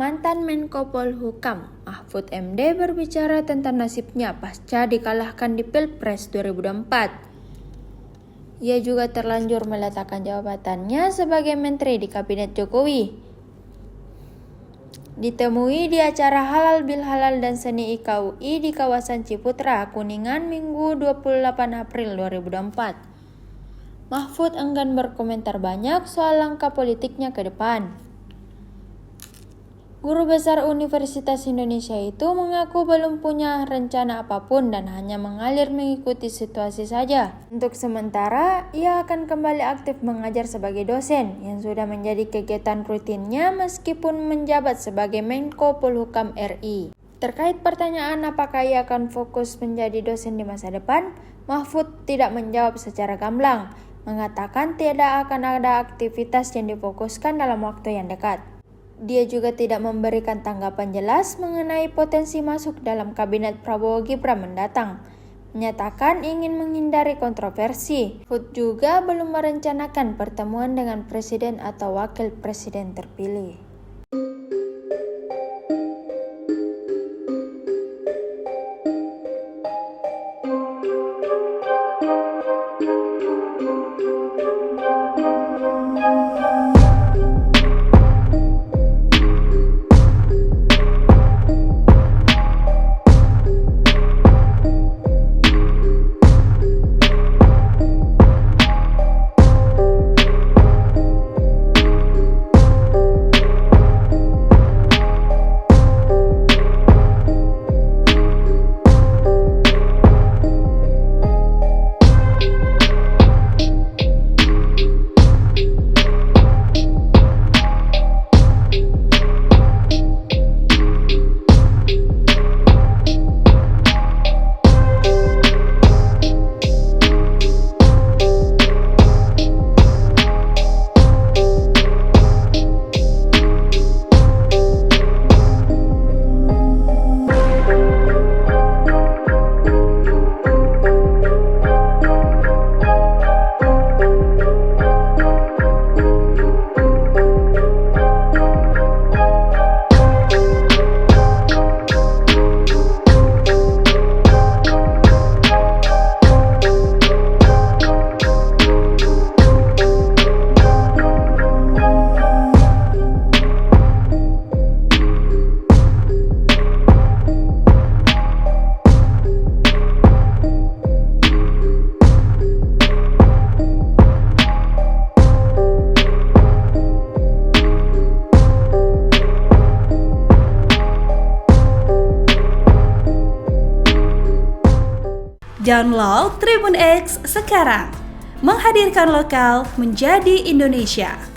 Mantan Menko Polhukam Mahfud MD berbicara tentang nasibnya pasca dikalahkan di Pilpres 2024. Ia juga terlanjur meletakkan jabatannya sebagai menteri di Kabinet Jokowi. Ditemui di acara Halal Bilhalal dan Seni IKUI di kawasan Ciputra, Kuningan, Minggu 28 April 2024. Mahfud enggan berkomentar banyak soal langkah politiknya ke depan. Guru besar Universitas Indonesia itu mengaku belum punya rencana apapun dan hanya mengalir mengikuti situasi saja. Untuk sementara, ia akan kembali aktif mengajar sebagai dosen yang sudah menjadi kegiatan rutinnya meskipun menjabat sebagai Menko Polhukam RI. Terkait pertanyaan apakah ia akan fokus menjadi dosen di masa depan, Mahfud tidak menjawab secara gamblang, mengatakan tidak akan ada aktivitas yang difokuskan dalam waktu yang dekat. Dia juga tidak memberikan tanggapan jelas mengenai potensi masuk dalam kabinet Prabowo Gibran mendatang, menyatakan ingin menghindari kontroversi. Mahfud juga belum merencanakan pertemuan dengan presiden atau wakil presiden terpilih. Download Tribun X sekarang, menghadirkan lokal menjadi Indonesia.